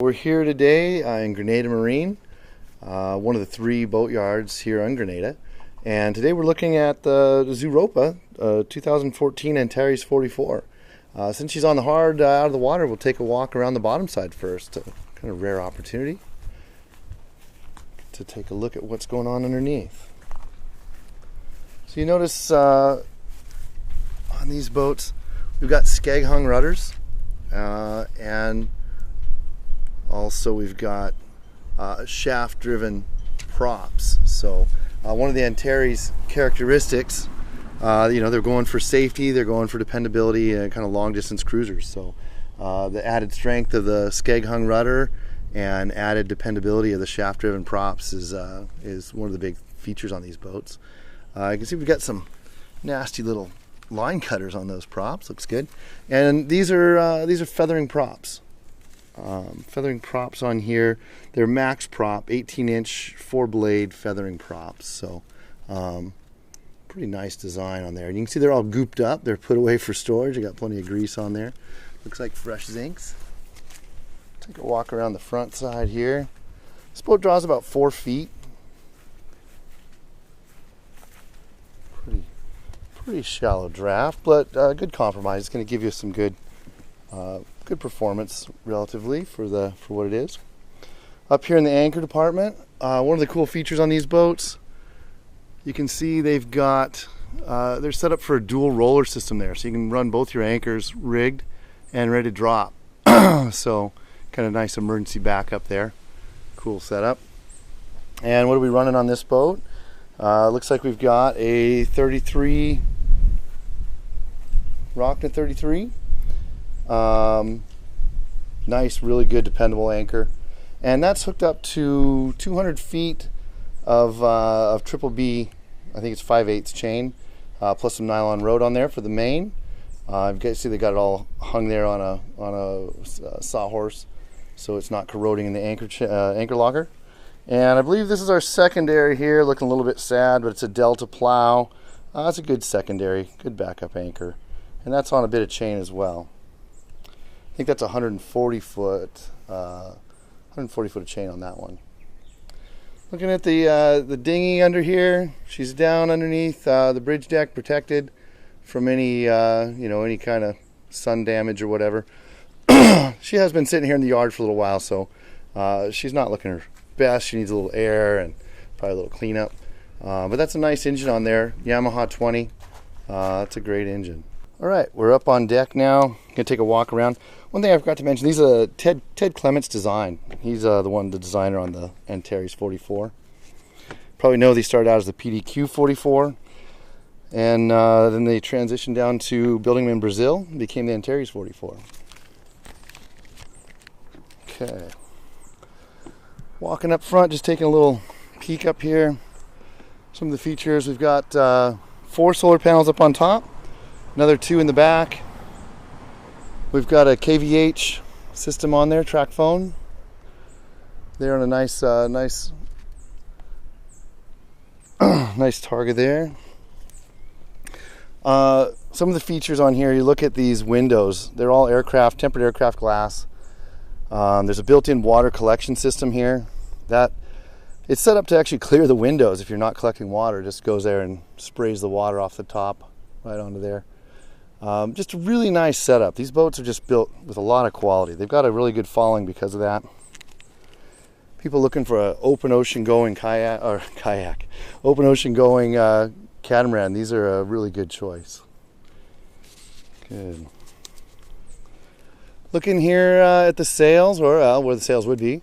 We're here today in Grenada Marine, one of the 3 boat yards here on Grenada, and today we're looking at the Zooropa 2014 Antares 44. Since she's on the hard out of the water, we'll take a walk around the bottom side first. Kind of rare opportunity to take a look at what's going on underneath. So you notice on these boats we've got skeg hung rudders, and also we've got shaft driven props. So one of the Antares characteristics, they're going for safety, they're going for dependability, and kind of long distance cruisers. So the added strength of the skeg hung rudder and added dependability of the shaft driven props is one of the big features on these boats. You can see we've got some nasty little line cutters on those props. Looks good. And these are feathering props. Feathering props on here. They're max prop, 18-inch 4-blade feathering props. So pretty nice design on there. And you can see they're all gooped up. They're put away for storage. You got plenty of grease on there. Looks like fresh zincs. Take a walk around the front side here. This boat draws about 4 feet. Pretty shallow draft, but good compromise. It's going to give you some good performance relatively for what it is. Up here in the anchor department, one of the cool features on these boats, you can see they've got they're set up for a dual roller system there, so you can run both your anchors rigged and ready to drop. So kind of nice emergency backup there. Cool setup. And what are we running on this boat? Looks like we've got a 33 Rocknet 33. Nice, really good, dependable anchor, and that's hooked up to 200 feet of triple B. I think it's 5/8 chain, plus some nylon rope on there for the main. You guys see they got it all hung there on a sawhorse, so it's not corroding in the anchor locker. And I believe this is our secondary here, looking a little bit sad, but it's a Delta plow. It's a good secondary, good backup anchor, and that's on a bit of chain as well. I think that's 140 foot of chain on that one. Looking at the dinghy under here, she's down underneath the bridge deck, protected from any any kind of sun damage or whatever. She has been sitting here in the yard for a little while, so she's not looking her best. She needs a little air and probably a little cleanup. But that's a nice engine on there, Yamaha 20. That's a great engine. All right, we're up on deck now. Gonna take a walk around. One thing I forgot to mention, these are Ted Clement's design. He's the designer on the Antares 44. Probably know these started out as the PDQ 44, and then they transitioned down to building them in Brazil and became the Antares 44. Okay. Walking up front, just taking a little peek up here. Some of the features, we've got 4 solar panels up on top, another 2 in the back. We've got a KVH system on there, track phone. They're on a nice nice Targa there. Some of the features on here, you look at these windows, they're all tempered aircraft glass. There's a built-in water collection system here. That it's set up to actually clear the windows if you're not collecting water. It just goes there and sprays the water off the top right onto there. Just a really nice setup. These boats are just built with a lot of quality. They've got a really good following because of that. People looking for an open ocean going open ocean going catamaran. These are a really good choice. Good. Looking here at the sails, or where the sails would be.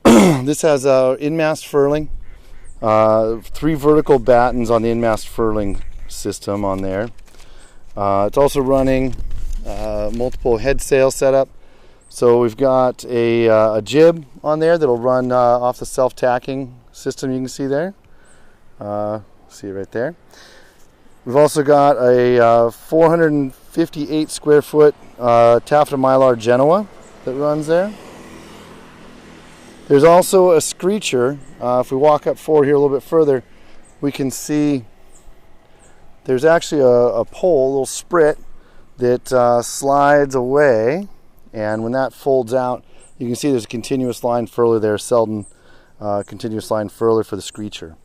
This has in-mast furling, 3 vertical battens on the in-mast furling system on there. It's also running multiple head sail setup. So we've got a jib on there that'll run off the self-tacking system you can see there. See it right there. We've also got a 458 square foot taffeta mylar Genoa that runs there. There's also a screecher. If we walk up forward here a little bit further, we can see there's actually a pole, a little sprit that slides away, and when that folds out, You can see there's a continuous line furler there, Selden continuous line furler for the screecher.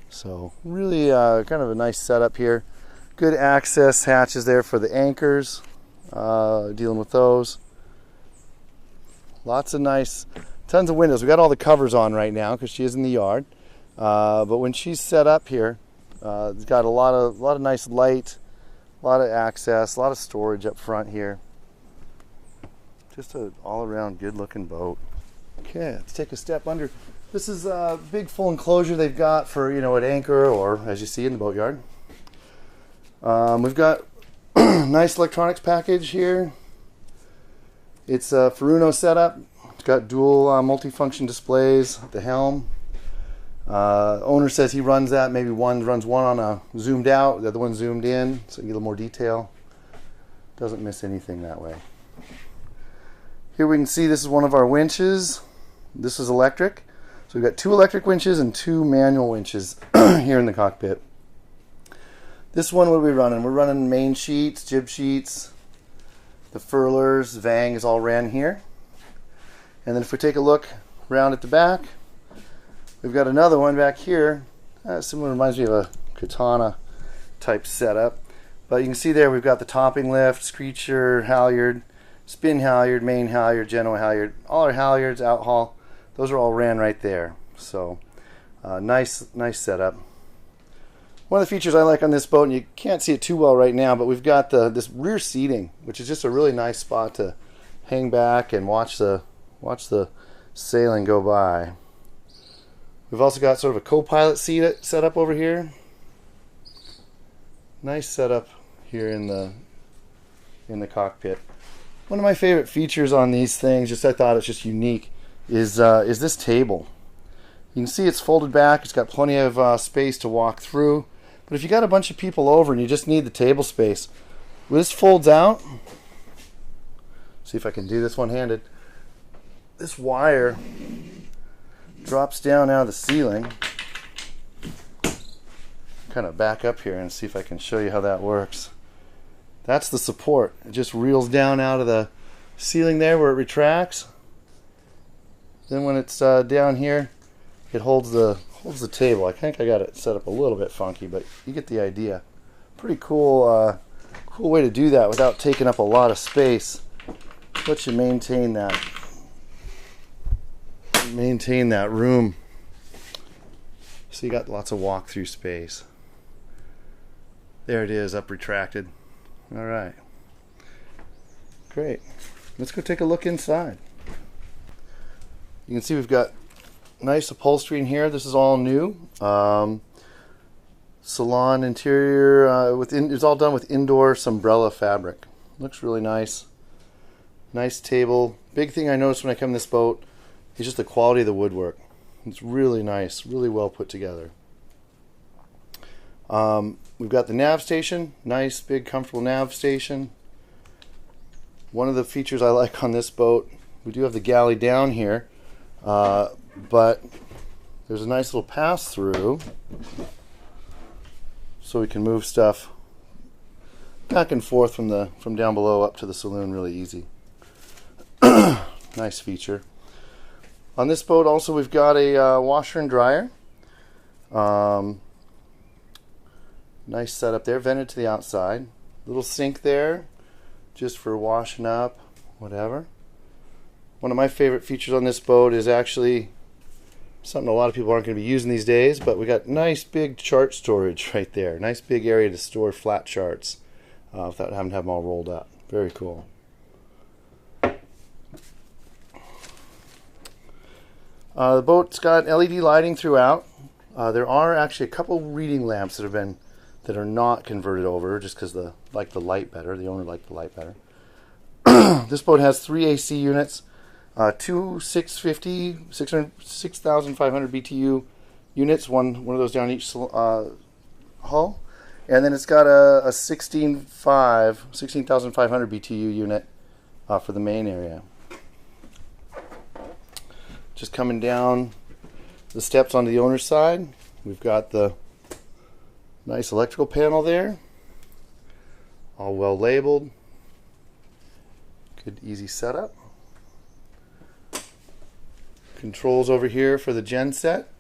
So really kind of a nice setup here. Good access hatches there for the anchors, dealing with those. Lots of nice, tons of windows. We got all the covers on right now because she is in the yard. But when she's set up here, it's got a lot of nice light, a lot of access, a lot of storage up front here. Just an all-around good-looking boat. Okay, let's take a step under. This is a big full enclosure they've got for, you know, an anchor or as you see in the boatyard. We've got nice electronics package here. It's a Furuno setup. It's got dual multifunction displays at the helm. Owner says he runs that. Maybe runs one on a zoomed out, the other one zoomed in, so you get a little more detail. Doesn't miss anything that way. Here we can see this is one of our winches. This is electric. So we've got 2 electric winches and 2 manual winches here in the cockpit. This one, what are we running? We're running main sheets, jib sheets, the furlers, Vang is all ran here. And then if we take a look around at the back, we've got another one back here. Similar, reminds me of a Katana type setup. But you can see there we've got the topping lift, screecher, halyard, spin halyard, main halyard, Genoa halyard. All our halyards, out haul, those are all ran right there. So nice setup. One of the features I like on this boat, and you can't see it too well right now, but we've got this rear seating, which is just a really nice spot to hang back and watch the sailing go by. We've also got sort of a co-pilot seat set up over here. Nice setup here in the cockpit. One of my favorite features on these things, just I thought it's just unique, is this table. You can see it's folded back. It's got plenty of space to walk through. But if you got a bunch of people over and you just need the table space, this folds out. See if I can do this one-handed. This wire drops down out of the ceiling. Kind of back up here and see if I can show you how that works. That's the support. It just reels down out of the ceiling there where it retracts. Then when it's down here, it holds the table. I think I got it set up a little bit funky, but you get the idea. Pretty cool, cool way to do that without taking up a lot of space. Let you maintain that room. So you got lots of walk-through space. There it is, up retracted. All right, great. Let's go take a look inside. You can see we've got nice upholstery in here. This is all new. Salon interior it's all done with indoor Sombrella fabric. Looks really nice. Nice table. Big thing I noticed when I come to this boat is just the quality of the woodwork. It's really nice, really well put together. We've got the nav station. Nice, big, comfortable nav station. One of the features I like on this boat, we do have the galley down here. But there's a nice little pass-through so we can move stuff back and forth from down below up to the saloon really easy. Nice feature. On this boat also we've got a washer and dryer. Nice setup there, vented to the outside. Little sink there just for washing up, whatever. One of my favorite features on this boat is actually something a lot of people aren't going to be using these days, but we got nice big chart storage right there. Nice big area to store flat charts without having to have them all rolled up. Very cool. The boat's got LED lighting throughout. There are actually a couple reading lamps that are not converted over just because the light better. The owner liked the light better. This boat has 3 AC units. 2 6,500 BTU units, one of those down each hull, and then it's got a 16,500 BTU unit for the main area. Just coming down the steps onto the owner's side, we've got the nice electrical panel there, all well labeled. Good, easy setup. Controls over here for the gen set.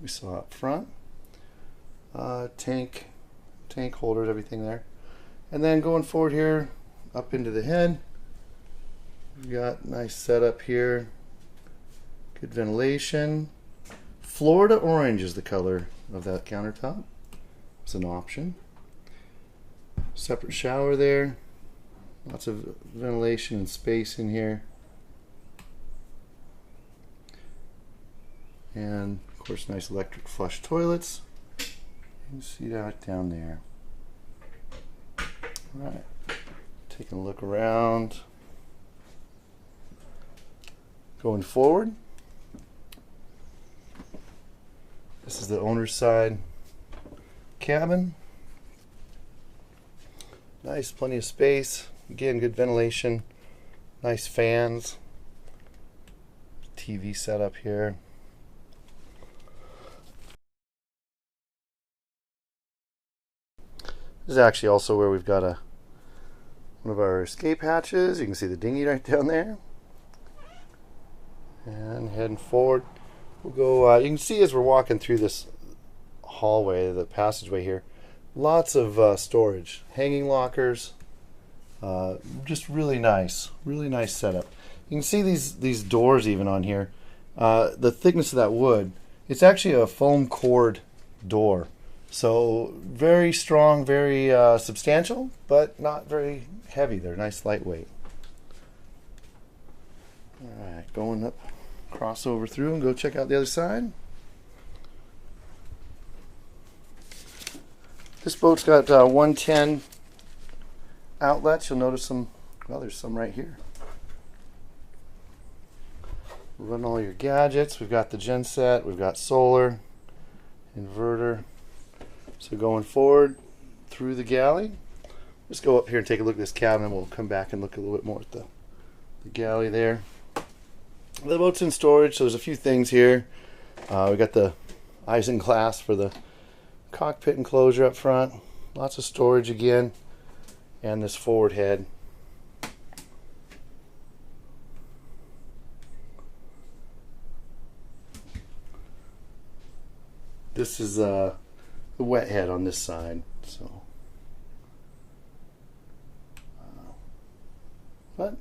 We saw up front. Tank holders, everything there. And then going forward here, up into the head, we've got nice setup here. Good ventilation. Florida orange is the color of that countertop. It's an option. Separate shower there. Lots of ventilation and space in here. And of course, nice electric flush toilets. You can see that down there. All right, taking a look around. Going forward, this is the owner's side cabin. Nice, plenty of space. Again, good ventilation. Nice fans. TV setup here. This is actually also where we've got one of our escape hatches. You can see the dinghy right down there. And heading forward, we'll go. You can see as we're walking through this hallway, the passageway here, lots of storage, hanging lockers. Just really nice setup. You can see these doors even on here. The thickness of that wood. It's actually a foam cord door. So very strong, very substantial, but not very heavy. They're nice lightweight. All right, going up, cross over through and go check out the other side. This boat's got 110 outlets. You'll notice some, well, there's some right here. Run all your gadgets. We've got the gen set, we've got solar, inverter. So going forward through the galley, let's go up here and take a look at this cabin, and we'll come back and look a little bit more at the galley there. The boat's in storage, so there's a few things here. We got the isinglass for the cockpit enclosure up front. Lots of storage again, and this forward head. This is the wet head on this side, so but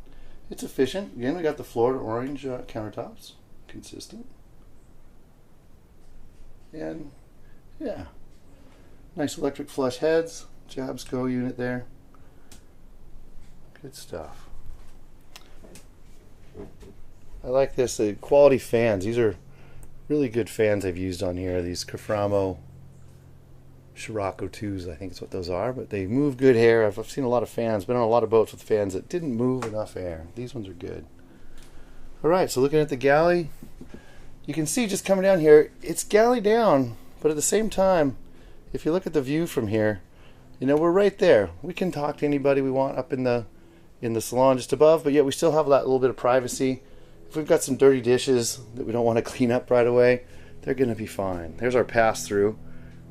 it's efficient. Again, we got the Florida orange countertops, consistent, and yeah, nice electric flush heads, Jabsco unit there. Good stuff. I like this, the quality fans. These are really good fans I've used on here. These Caframo Scirocco 2s, I think is what those are, but they move good air. I've seen a lot of fans, been on a lot of boats with fans that didn't move enough air. These ones are good. Alright, so looking at the galley, you can see just coming down here, it's galley down, but at the same time, if you look at the view from here, you know, we're right there. We can talk to anybody we want up in the salon just above, but yet we still have that little bit of privacy. If we've got some dirty dishes that we don't want to clean up right away, they're going to be fine. There's our pass-through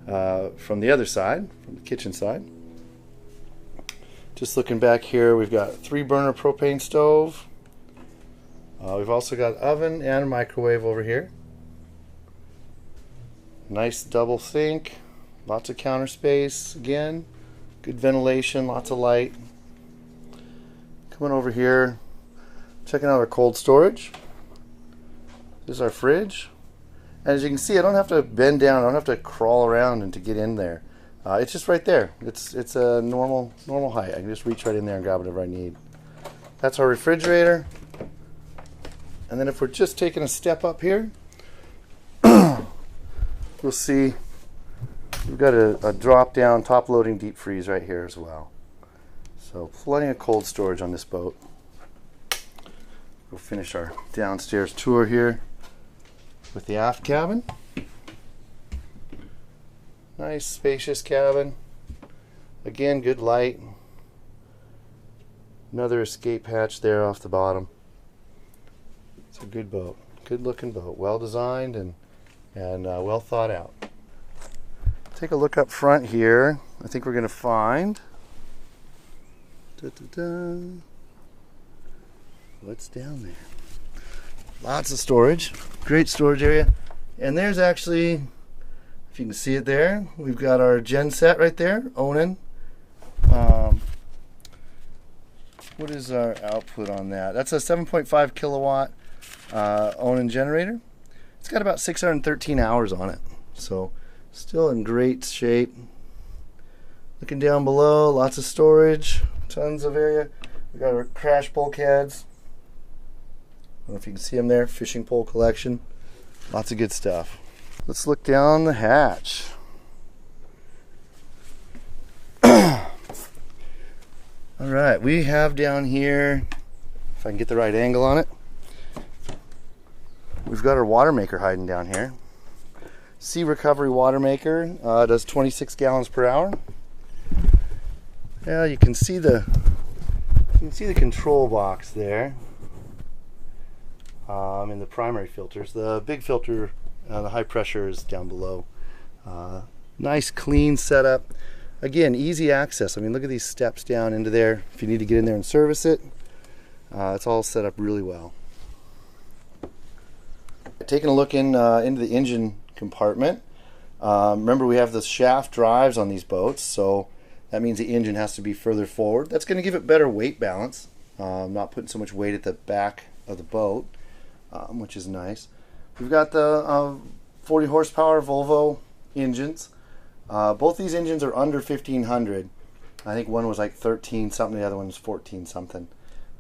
from the other side, from the kitchen side. Just looking back here, we've got a 3-burner propane stove. We've also got oven and a microwave over here. Nice double sink, lots of counter space again, good ventilation, lots of light. Coming over here, checking out our cold storage. This is our fridge. And as you can see, I don't have to bend down, I don't have to crawl around and to get in there. It's just right there. It's a normal height. I can just reach right in there and grab whatever I need. That's our refrigerator. And then if we're just taking a step up here, you'll see we've got a drop down top loading deep freeze right here as well. So plenty of cold storage on this boat. We'll finish our downstairs tour here with the aft cabin. Nice spacious cabin. Again, good light. Another escape hatch there off the bottom. It's a good boat, good looking boat, well designed and well thought out. Take a look up front here. I think we're going to find what's down there. Lots of storage. Great storage area. And there's actually, if you can see it there, we've got our gen set right there, Onan. What is our output on that? That's a 7.5 kilowatt Onan generator. It's got about 613 hours on it, so still in great shape. Looking down below, lots of storage, tons of area. We got our crash bulkheads. I don't know if you can see them there. Fishing pole collection. Lots of good stuff. Let's look down the hatch. All right, we have down here, if I can get the right angle on it, we've got our water maker hiding down here. Sea recovery water maker, does 26 gallons per hour. Yeah, you can see the control box there. In the primary filters. The big filter, the high pressure, is down below. Nice clean setup. Again, easy access. I mean, look at these steps down into there. If you need to get in there and service it, it's all set up really well. Taking a look into the engine compartment. Remember, we have the shaft drives on these boats, so that means the engine has to be further forward. That's going to give it better weight balance. Not putting so much weight at the back of the boat, which is nice. We've got the 40 horsepower Volvo engines. Both these engines are under 1500. I think one was like 13 something, the other one was 14 something.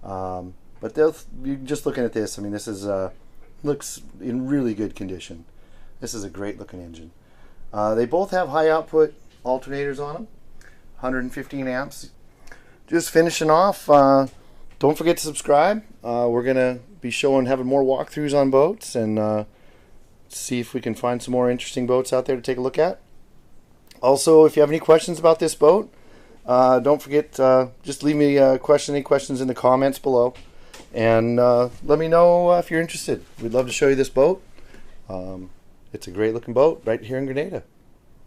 But you're just looking at this, I mean, this is looks in really good condition. This is a great looking engine. They both have high output alternators on them, 115 amps. Just finishing off, don't forget to subscribe. We're gonna be having more walkthroughs on boats, and see if we can find some more interesting boats out there to take a look at. Also, if you have any questions about this boat, don't forget, just leave me any questions in the comments below, and let me know if you're interested. We'd love to show you this boat. It's a great looking boat right here in Grenada.